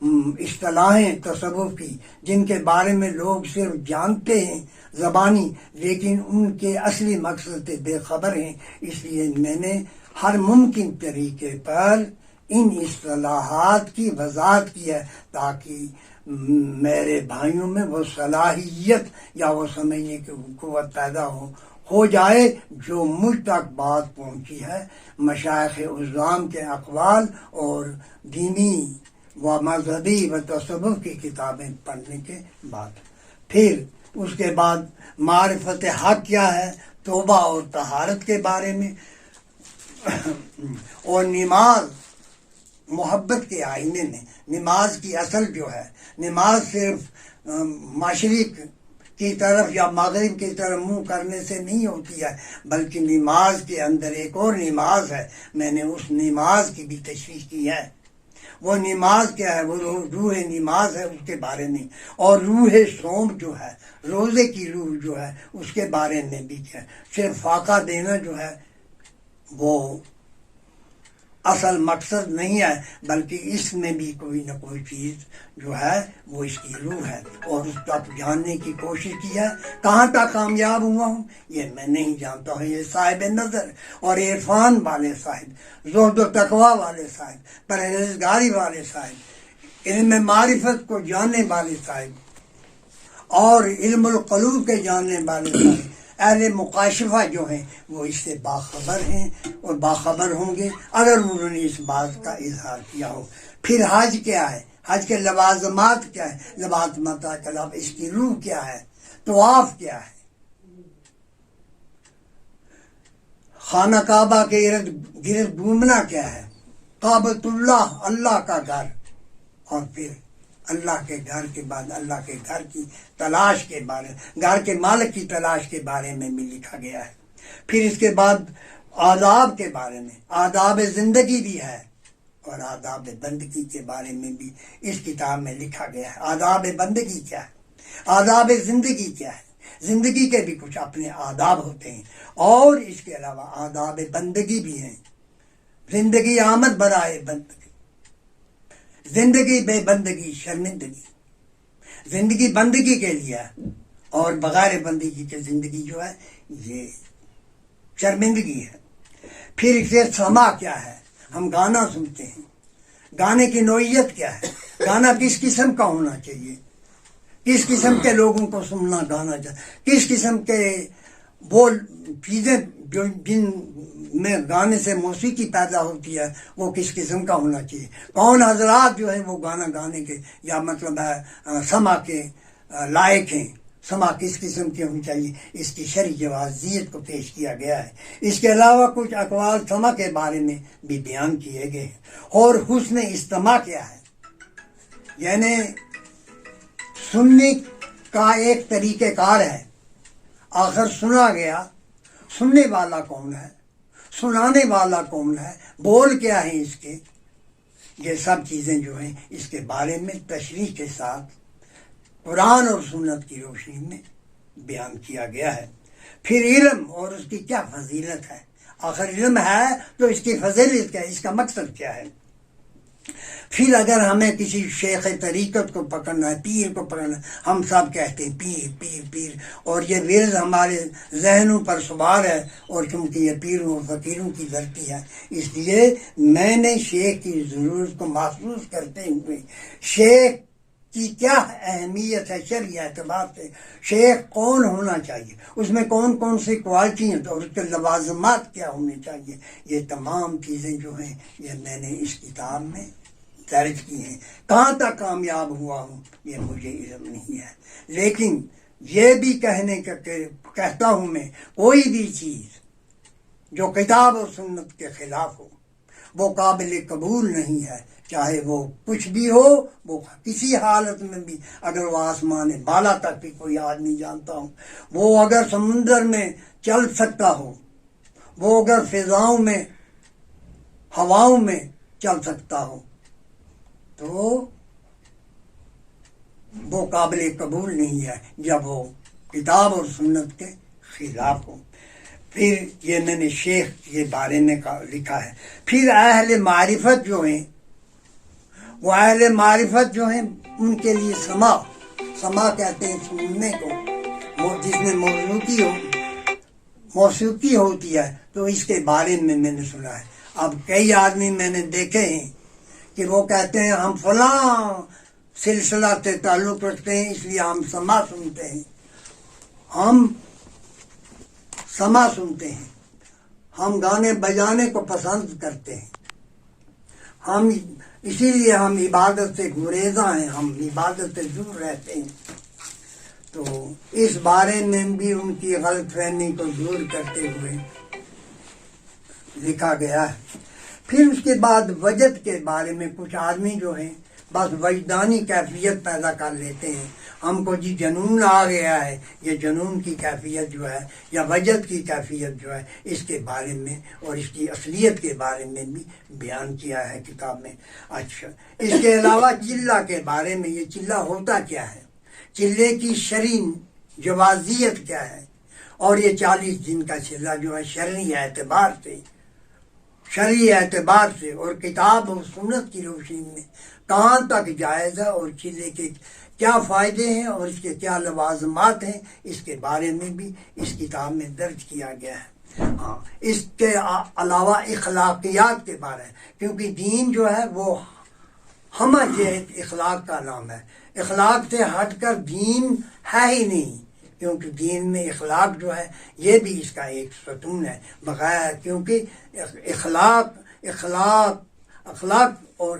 اصطلاحیں تصوف کی جن کے بارے میں لوگ صرف جانتے ہیں زبانی، لیکن ان کے اصلی مقصد سے بے خبر ہیں، اس لیے میں نے ہر ممکن طریقے پر ان اصطلاحات کی وضاحت کی ہے تاکہ میرے بھائیوں میں وہ صلاحیت یا وہ سمجھنے کی قوت پیدا ہو جائے جو مجھ تک بات پہنچی ہے مشائخ عظام کے اقوال اور دینی و مذہبی و تصوف کی کتابیں پڑھنے کے بعد۔ پھر اس کے بعد معرفت حق کیا ہے، توبہ اور طہارت کے بارے میں، اور نماز محبت کے آئینے میں۔ نماز کی اصل جو ہے، نماز صرف مشرق کی طرف یا مغرب کی طرف منہ کرنے سے نہیں ہوتی ہے، بلکہ نماز کے اندر ایک اور نماز ہے، میں نے اس نماز کی بھی تشریح کی ہے۔ وہ نماز کیا ہے، وہ روح نماز ہے اس کے بارے میں، اور روح صوم جو ہے، روزے کی روح جو ہے اس کے بارے میں بھی کیا ہے۔ صرف فاقہ دینا جو ہے وہ اصل مقصد نہیں ہے، بلکہ اس میں بھی کوئی نہ کوئی چیز جو ہے وہ اس کی روح ہے، اور اس تک جاننے کی کوشش کی ہے۔ کہاں تک کامیاب ہوا ہوں یہ میں نہیں جانتا ہوں، یہ صاحب نظر اور عرفان والے صاحب، زہد و تقوی والے صاحب، پرہیزگاری والے صاحب، علم معرفت کو جاننے والے صاحب اور علم القلوب کے جاننے والے صاحب، اہل مکاشفہ جو ہیں وہ اس سے باخبر ہیں اور باخبر ہوں گے اگر انہوں نے اس بات کا اظہار کیا ہو۔ پھر حج کیا ہے، حج کے لوازمات کیا ہے، لوازمات کے علاوہ اس کی روح کیا ہے، طواف کیا ہے، خانہ کعبہ کے ارد گرد گھومنا کیا ہے، کعبۃ اللہ اللہ کا گھر، اور پھر اللہ کے گھر کے بعد اللہ کے گھر کی تلاش کے بارے، گھر کے مالک کی تلاش کے بارے میں بھی لکھا گیا ہے۔ پھر اس کے بعد آداب کے بارے میں، آداب زندگی بھی ہے اور آداب بندگی کے بارے میں بھی اس کتاب میں لکھا گیا ہے۔ آداب بندگی کیا ہے، آداب زندگی کیا ہے، زندگی کے بھی کچھ اپنے آداب ہوتے ہیں، اور اس کے علاوہ آداب بندگی بھی ہیں۔ زندگی آمد برائے بندگی، زندگی بے بندگی شرمندگی، زندگی بندگی کے لیے ہے اور بغیر بندگی کے زندگی جو ہے یہ شرمندگی ہے۔ پھر اسے سما کیا ہے، ہم گانا سنتے ہیں، گانے کی نوعیت کیا ہے، گانا کس قسم کا ہونا چاہیے، کس قسم کے لوگوں کو سننا گانا چاہیے، کس قسم کے وہ چیزیں جو جن میں گانے سے موسیقی پیدا ہوتی ہے وہ کس قسم کا ہونا چاہیے، کون حضرات جو ہیں وہ گانا گانے کے یا مطلب ہے سما کے لائق ہیں، سما کس قسم کی ہونی چاہیے، اس کی شرعی جوازیت کو پیش کیا گیا ہے۔ اس کے علاوہ کچھ اقوال سما کے بارے میں بھی بیان کیے گئے ہیں۔ اور حسن استماع کیا ہے، یعنی سننے کا ایک طریقہ کار ہے، آخر سنا گیا، سننے والا کون ہے، سنانے والا کون ہے، بول کیا ہے اس کے، یہ سب چیزیں جو ہیں اس کے بارے میں تشریح کے ساتھ قرآن اور سنت کی روشنی میں بیان کیا گیا ہے۔ پھر علم اور اس کی کیا فضیلت ہے، آخر علم ہے تو اس کی فضیلت کیا ہے، اس کا مقصد کیا ہے۔ پھر اگر ہمیں کسی شیخ طریقت کو پکڑنا ہے، پیر کو پکڑنا ہے، ہم سب کہتے ہیں پیر پیر پیر، اور یہ ورد ہمارے ذہنوں پر سوار ہے، اور کیونکہ یہ پیروں اور فقیروں کی دھرتی ہے، اس لیے میں نے شیخ کی ضرورت کو محسوس کرتے ہوئے شیخ کی کیا اہمیت ہے شرعی اعتبار سے، شیخ کون ہونا چاہیے، اس میں کون کون سی کوالٹی ہیں اور اس کے لوازمات کیا ہونے چاہیے، یہ تمام چیزیں جو ہیں یہ میں نے اس کتاب میں درج کی ہیں۔ کہاں تک کامیاب ہوا ہوں یہ مجھے علم نہیں ہے، لیکن یہ بھی کہتا ہوں میں، کوئی بھی چیز جو کتاب اور سنت کے خلاف ہو وہ قابل قبول نہیں ہے، چاہے وہ کچھ بھی ہو، وہ کسی حالت میں بھی، اگر وہ آسمان بالا تک بھی کوئی آدمی جانتا ہوں، وہ اگر سمندر میں چل سکتا ہو، وہ اگر فضاؤں میں ہواؤں میں چل سکتا ہو، تو وہ قابل قبول نہیں ہے جب وہ کتاب اور سنت کے خلاف ہو۔ پھر یہ میں نے شیخ کے بارے میں لکھا ہے۔ پھر اہل معرفت جو ہیں وہ اہل معرفت جو ہیں ان کے لیے سما کہتے ہیں سننے کو، جس میں موسیقی ہوتی ہے، تو اس کے بارے میں نے سنا ہے۔ اب کئی آدمی میں نے دیکھے ہیں کہ وہ کہتے ہیں ہم فلاں سلسلہ سے تعلق رکھتے ہیں اس لیے ہم سما سنتے ہیں، ہم سما سنتے ہیں، ہم گانے بجانے کو پسند کرتے ہیں، ہم اسی لیے ہم عبادت سے گریزاں ہیں، ہم عبادت سے دور رہتے ہیں۔ تو اس بارے میں بھی ان کی غلط فہمی کو دور کرتے ہوئے لکھا گیا ہے۔ پھر اس کے بعد وجد کے بارے میں کچھ آدمی جو ہیں بس وجدانی کیفیت پیدا کر لیتے ہیں، ہم کو جی جنون آ گیا ہے، یہ جنون کی کیفیت جو ہے یا وجد کی کیفیت جو ہے، اس کے بارے میں اور اس کی اصلیت کے بارے میں بھی بیان کیا ہے کتاب میں۔ اچھا، اس کے علاوہ چلہ کے بارے میں، یہ چلہ ہوتا کیا ہے، چلے کی شرعی جوازیت کیا ہے، اور یہ 40 دن کا چلہ جو ہے شرعی اعتبار سے اور کتاب و سنت کی روشنی میں کہاں تک جائز ہے، اور چلے کے کیا فائدے ہیں اور اس کے کیا لوازمات ہیں، اس کے بارے میں بھی اس کتاب میں درج کیا گیا ہے۔ ہاں، اس کے علاوہ اخلاقیات کے بارے میں، کیونکہ دین جو ہے وہ ہمہ جہت اخلاق کا نام ہے، اخلاق سے ہٹ کر دین ہے ہی نہیں، کیونکہ دین میں اخلاق جو ہے یہ بھی اس کا ایک ستون ہے، بغیر کیونکہ اخلاق اور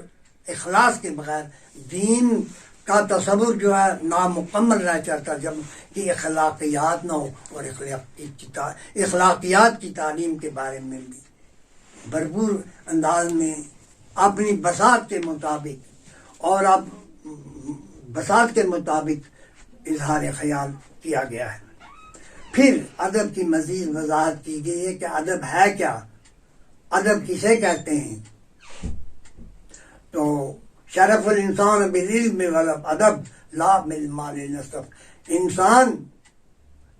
اخلاص کے بغیر دین کا تصور جو ہے نامکمل رہ جاتا، جب کہ اخلاقیات نہ ہو، اور اخلاقیات کی تعلیم کے بارے میں بھی بھرپور انداز میں اپنی بساط کے مطابق اور اب بساط کے مطابق اظہار خیال کیا گیا ہے۔ پھر ادب کی مزید وضاحت کی گئی ہے کہ ادب ہے کیا، ادب کسے کہتے ہیں۔ تو شرف الانسان بالعلم والادب لا بالمال نسب، انسان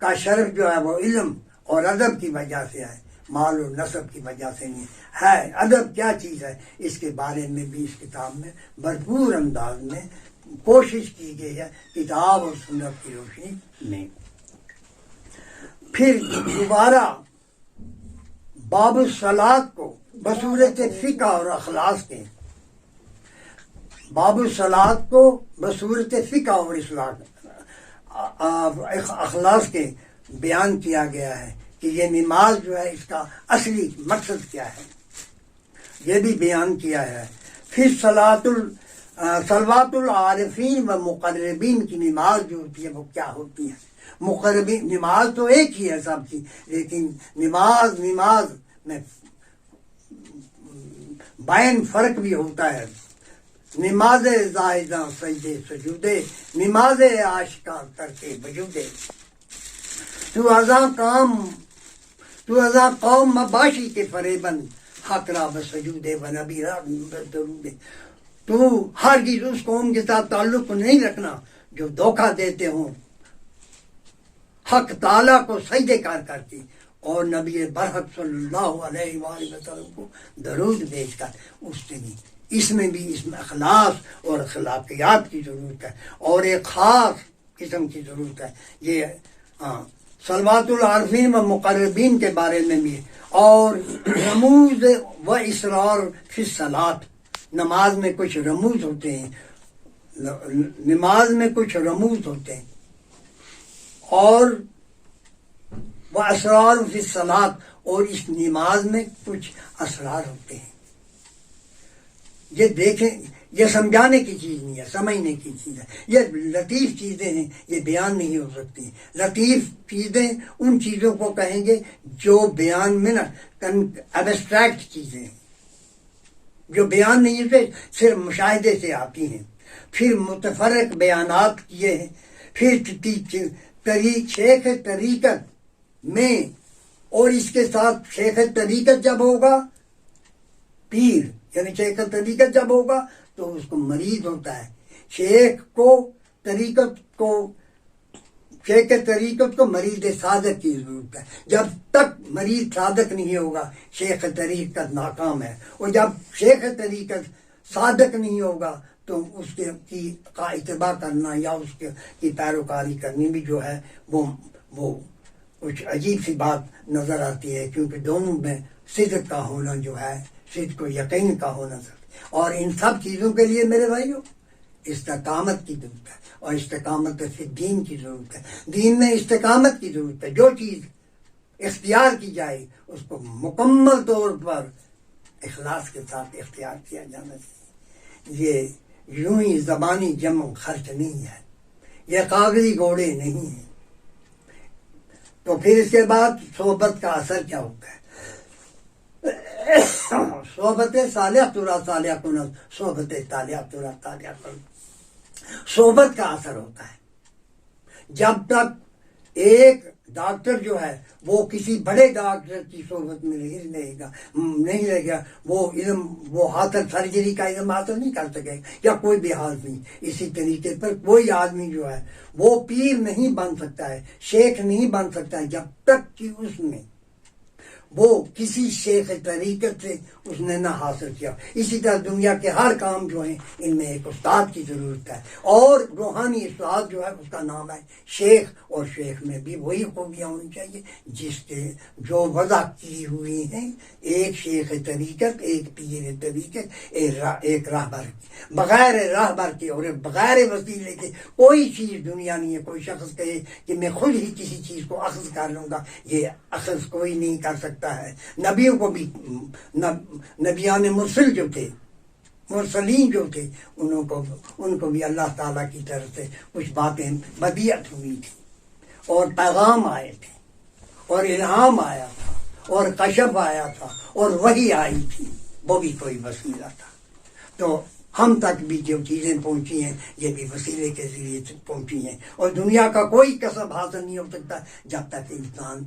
کا شرف جو ہے وہ علم اور ادب کی وجہ سے ہے، مال و نسب کی وجہ سے نہیں ہے۔ ادب کیا چیز ہے، اس کے بارے میں بھی اس کتاب میں بھرپور انداز میں کوشش کی گئی ہے کتاب اور سنت کی روشنی میں۔ پھر دوبارہ باب الصلاۃ کو بصورت فقہ اور اخلاص کے، باب الصلاۃ کو بصورت فقہ اور اخلاص کے بیان کیا گیا ہے کہ یہ نماز جو ہے اس کا اصلی مقصد کیا ہے، یہ بھی بیان کیا ہے۔ پھر صلوات العارفین و مقربین کی نماز جو ہوتی ہے وہ کیا ہوتی ہے۔ مقربین نماز تو ایک ہی ہے سب کی، لیکن نماز میں بین فرق بھی ہوتا ہے۔ نماز زاہداں سجدے سجودے، نماز عاشقاں کرتے بجودے، تو ازاں قوم مباشی کے فریبند حق را بسجودے و نبی را بدرودے، تو ہرگز اس قوم کے ساتھ تعلق نہیں رکھنا جو دھوکہ دیتے ہوں حق تعالیٰ کو سجدے کر کے اور نبی برحق صلی اللہ علیہ وآلہ وسلم کو درود بھیج کر، اس سے بھی اس میں اخلاص اور اخلاقیات کی ضرورت ہے، اور ایک خاص قسم کی ضرورت ہے۔ یہ صلوات العارفین و مقربین کے بارے میں بھی، اور رموز و اسرار فی الصلاۃ، نماز میں کچھ رموز ہوتے ہیں، اور وہ اسرار فی الصلاۃ، اور اس نماز میں کچھ اسرار ہوتے ہیں۔ یہ دیکھیں، یہ سمجھانے کی چیز نہیں ہے، سمجھنے کی چیز ہے، یہ لطیف چیزیں ہیں، یہ بیان نہیں ہو سکتی۔ لطیف چیزیں ان چیزوں کو کہیں گے جو بیان میں نا ایبسٹریکٹ چیزیں ہیں، جو بیان نہیں ہوتے، صرف مشاہدے سے آتی ہیں۔ پھر متفرق بیانات کیے ہیں۔ پھر شیخ طریقت میں، اور اس کے ساتھ شیخ طریقت جب ہوگا، پیر یعنی شیخ طریقت جب ہوگا تو اس کو مرید ہوتا ہے، شیخ طریقت کو مرید صادق کی ضرورت ہے۔ جب تک مرید صادق نہیں ہوگا شیخ طریقت ناکام ہے، اور جب شیخ طریقت صادق نہیں ہوگا تو اس کی کا اتباع کرنا یا اس کی پیروکاری کرنی بھی جو ہے وہ کچھ عجیب سی بات نظر آتی ہے، کیونکہ دونوں میں صدق کا ہونا جو ہے، صدق و یقین کا ہونا ضروری، اور ان سب چیزوں کے لیے میرے بھائیوں استقامت کی ضرورت ہے، اور استقامت سے دین کی ضرورت ہے، دین میں استقامت کی ضرورت ہے۔ جو چیز اختیار کی جائے اس کو مکمل طور پر اخلاص کے ساتھ اختیار کیا جانا چاہیے۔ یہ یوں ہی زبانی جمع خرچ نہیں ہے، یہ کاغذی گھوڑے نہیں ہیں۔ تو پھر اس کے بعد صحبت کا اثر کیا ہوتا ہے؟ صحبت صالح ترا صالح کنت، صحبت طالح ترا طالح کنت۔ صحبت کا اثر ہوتا ہے۔ جب تک ایک ڈاکٹر جو ہے وہ کسی بڑے ڈاکٹر کی صحبت میں نہیں رہے گا، وہ علم، وہ حاصل سرجری کا علم حاصل نہیں کر سکے گا، یا کوئی بھی آدمی۔ اسی طریقے پر کوئی آدمی جو ہے وہ پیر نہیں بن سکتا ہے، شیخ نہیں بن سکتا ہے، جب تک کہ اس نے وہ کسی شیخ طریقت سے اس نے نہ حاصل کیا۔ اسی طرح دنیا کے ہر کام جو ہیں ان میں ایک استاد کی ضرورت ہے، اور روحانی استاد جو ہے اس کا نام ہے شیخ، اور شیخ میں بھی وہی خوبیاں ہونی چاہیے جس کے جو وضع کی ہوئی ہیں، ایک شیخ طریقت، ایک پیر طریقت، ایک راہبر کی۔ بغیر راہبر کے اور بغیر وسیلے کے کوئی چیز دنیا نہیں ہے۔ کوئی شخص کہے کہ میں خود ہی کسی چیز کو اخذ کر لوں گا، یہ اخذ کوئی نہیں کر سکتا ہے۔ نبیوں کو بھی، نبیان مرسل جو تھے، مرسلین جو تھے، ان کو بھی اللہ تعالیٰ کی طرف سے کچھ باتیں بدیعت ہوئی تھی، اور پیغام آئے تھے، اور الہام آیا تھا، اور کشف آیا تھا، اور وحی آئی تھی، وہ بھی کوئی وسیلہ تھا۔ تو ہم تک بھی جو چیزیں پہنچی ہیں یہ بھی وسیلے کے ذریعے سے پہنچی ہیں، اور دنیا کا کوئی کسب حاصل نہیں ہو سکتا جب تک انسان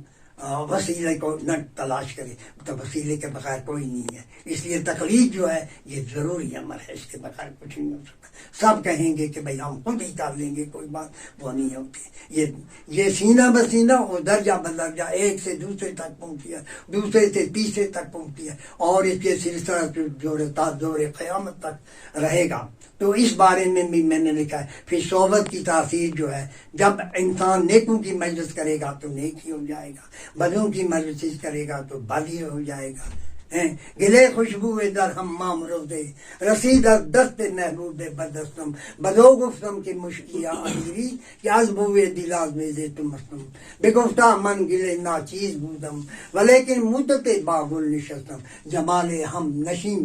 وسیلے کو نہ تلاش کرے۔ تو وسیلے کے بغیر کوئی نہیں ہے، اس لیے تقلید جو ہے یہ ضروری عمل ہے، اس کے بغیر کچھ نہیں ہو سکتا۔ سب کہیں گے کہ بھئی ہم خود ہی کر لیں گے، کوئی بات وہ نہیں ہوتی۔ یہ سینہ بسینہ اور درجہ بدرجہ ایک سے دوسرے تک پہنچی ہے، دوسرے سے تیسرے تک پہنچی ہے، اور اس کے سلسلہ دور قیامت تک رہے گا۔ تو اس بارے میں بھی میں نے لکھا ہے۔ پھر صحبت کی تاثیر جو ہے، جب انسان نیکوں کی مجلس کرے گا تو نیک ہی ہو جائے گا، بدوں کی مجلس کرے گا تو بد ہی ہو جائے گا۔ گلے خوشبو در حمام روزے، رسید از دست محبوب بدستم، بدو گفتم کہ مشکیا امیری، کہ از بوئے دلاز میزے تو مستم، بگفتا من گلے ناچیز بودم، ولیکن مدت باغل نشستم، جمال ہم نشیم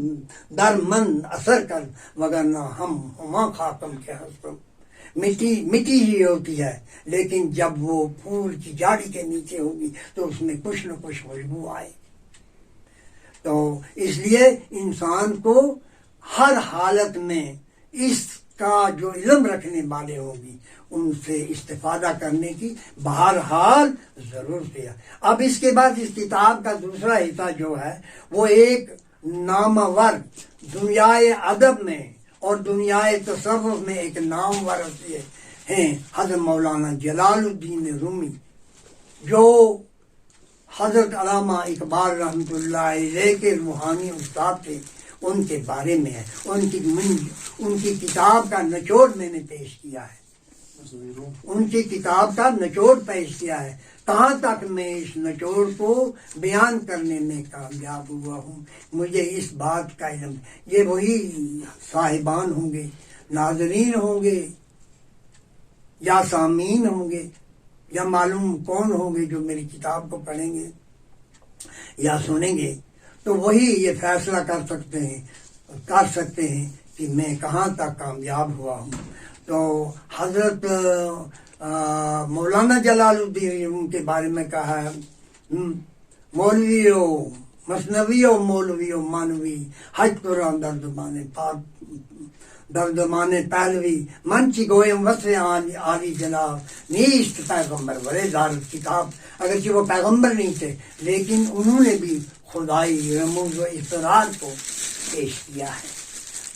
در من اثر کر، وگرنہ ہم ہما خاکم کے ہستم۔ مٹی ہی ہوتی ہے، لیکن جب وہ پھول کی جاڑی کے نیچے ہوگی تو اس میں کچھ نہ کچھ خوشبو آئے۔ تو اس لیے انسان کو ہر حالت میں اس کا جو علم رکھنے والے ہوں گی ان سے استفادہ کرنے کی بہرحال ضرورت ہے۔ اب اس کے بعد اس کتاب کا دوسرا حصہ جو ہے وہ ایک نامور دنیائے ادب میں اور دنیائے تصوف میں ایک نامور ہیں حضرت مولانا جلال الدین رومی، جو حضرت علامہ اقبال رحمۃ اللہ علیہ کے روحانی استاد تھے، ان کے بارے میں ہے۔ ان کی کتاب کا نچوڑ میں نے پیش کیا ہے، ان کی کتاب کا نچوڑ پیش کیا ہے۔ کہاں تک میں اس نچوڑ کو بیان کرنے میں کامیاب ہوا ہوں، مجھے اس بات کا علم، یہ وہی صاحبان ہوں گے، ناظرین ہوں گے یا سامعین ہوں گے یا معلوم کون ہوں گے جو میری کتاب کو پڑھیں گے یا سنیں گے، تو وہی یہ فیصلہ کر سکتے ہیں کہ میں کہاں تک کامیاب ہوا ہوں۔ تو حضرت مولانا جلال الدین کے بارے میں کہا ہے، مولویو مثنویو مولویو مانوی حج قرآن دردمان پہلوی منچی گویم وصف عالی جناب نیست پیغمبر ورے دارت کتاب۔ اگرچہ وہ پیغمبر نہیں تھے لیکن انہوں نے بھی خدائی رموز و اسرار کو پیش کیا ہے۔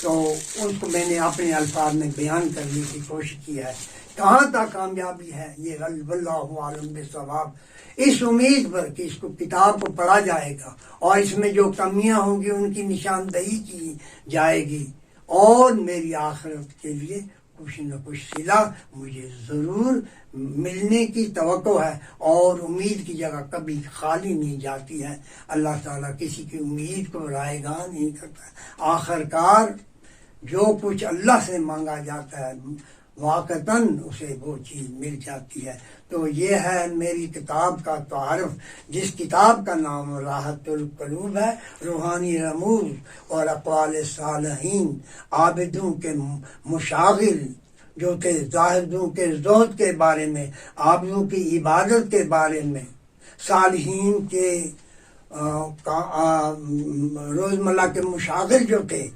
تو اس کو میں نے اپنے الفاظ میں بیان کرنے کی کوشش کی ہے۔ کہاں تک کامیابی ہے یہ واللہ عالم بالصواب، اس امید پر کہ اس کو کتاب کو پڑھا جائے گا اور اس میں جو کمیاں ہوں گی ان کی نشاندہی کی جائے گی، اور میری آخرت کے لیے کچھ نہ کچھ صلہ مجھے ضرور ملنے کی توقع ہے، اور امید کی جگہ کبھی خالی نہیں جاتی ہے۔ اللہ تعالیٰ کسی کی امید کو رائے گاہ نہیں کرتا۔ آخر کار جو کچھ اللہ سے مانگا جاتا ہے واقعتاً اسے وہ چیز مل جاتی ہے۔ تو یہ ہے میری کتاب کا تعارف، جس کتاب کا نام راحت القلوب ہے، روحانی رموز اور اقوال صالحین، عابدوں کے مشاغل جو کہ زاہدوں کے زہد کے بارے میں، عابدوں کی عبادت کے بارے میں، صالحین کے روزمرہ کے مشاغل جو تھے،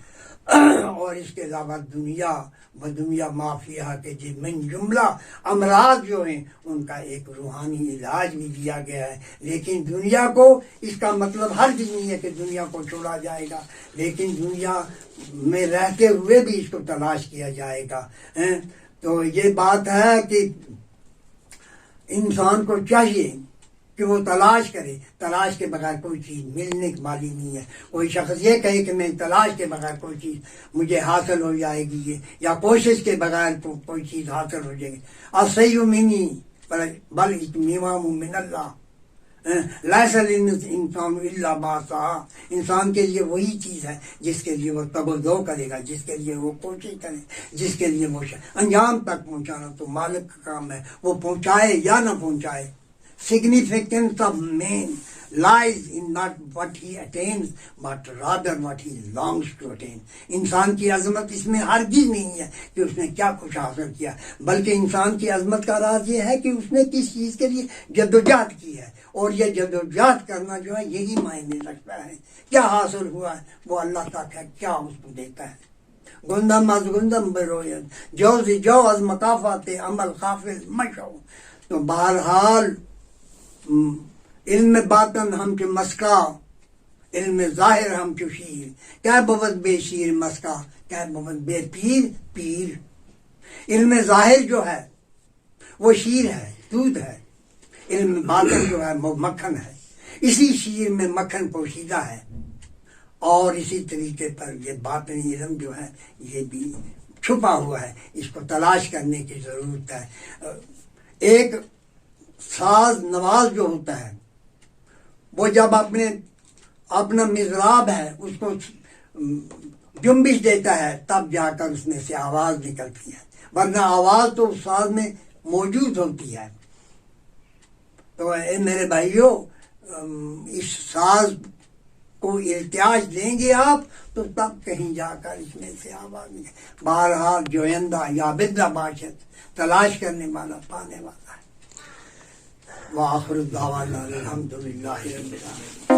اور اس کے علاوہ دنیا و دنیا مافیہ کے من جملہ امراض جو ہیں ان کا ایک روحانی علاج بھی دیا گیا ہے۔ لیکن دنیا کو، اس کا مطلب ہر چیز نہیں ہے کہ دنیا کو چھوڑا جائے گا، لیکن دنیا میں رہتے ہوئے بھی اس کو تلاش کیا جائے گا۔ تو یہ بات ہے کہ انسان کو چاہیے کہ وہ تلاش کرے، تلاش کے بغیر کوئی چیز ملنے والی نہیں ہے۔ کوئی شخص یہ کہے کہ میں تلاش کے بغیر کوئی چیز مجھے حاصل ہو جائے گی، یا کوشش کے بغیر کوئی چیز حاصل ہو جائے گی۔ السعی منی بل الاتمام من اللہ، لیس الانسان الا ما سعی۔ انسان کے لیے وہی چیز ہے جس کے لیے وہ توجہ کرے گا، جس کے لیے وہ کوشش کرے، جس کے لیے وہ انجام تک پہنچانا تو مالک کا کام ہے، وہ پہنچائے یا نہ پہنچائے۔ Significance of man lies in not what he attains but rather what he longs to attain۔ انسان کی عظمت اس میں ہرگز نہیں ہے کہ اس نے کیا کچھ حاصل کیا، بلکہ انسان کی عظمت کا راز یہ ہے کہ اس نے کس چیز کے لیے جدوجہد کی ہے، اور یہ جدوجہد کرنا جو ہے یہی معنی رکھتا ہے۔ کیا حاصل ہوا ہے وہ اللہ تک ہے، کیا اس کو دیتا ہے۔ گندم از گندم بروید جوز جو از مقافات عمل خافظ مشو۔ تو بہرحال علم باطن ہم چو مسکا، علم ظاہر ہم چو شیر، کیا بود بے شیر مسکا، کیا بود بے پیر پیر۔ علم ظاہر جو ہے وہ شیر ہے، دودھ ہے، علم باطن جو ہے وہ مکھن ہے۔ اسی شیر میں مکھن پوشیدہ ہے، اور اسی طریقے پر یہ باطنی علم جو ہے یہ بھی چھپا ہوا ہے، اس کو تلاش کرنے کی ضرورت ہے۔ ایک ساز نواز جو ہوتا ہے وہ جب اپنا مضراب ہے اس کو جنبش دیتا ہے تب جا کر اس میں سے آواز نکلتی ہے، ورنہ آواز تو اس ساز میں موجود ہوتی ہے۔ تو اے میرے بھائیوں، اس ساز کو التیاج دیں گے آپ تو تب کہیں جا کر اس میں سے آواز نکلے۔ بہرحال جویندہ یا بدہ باشد، تلاش کرنے والا پانے والا ہے۔ وآخر دعوانا الحمدللہ رب العالمین۔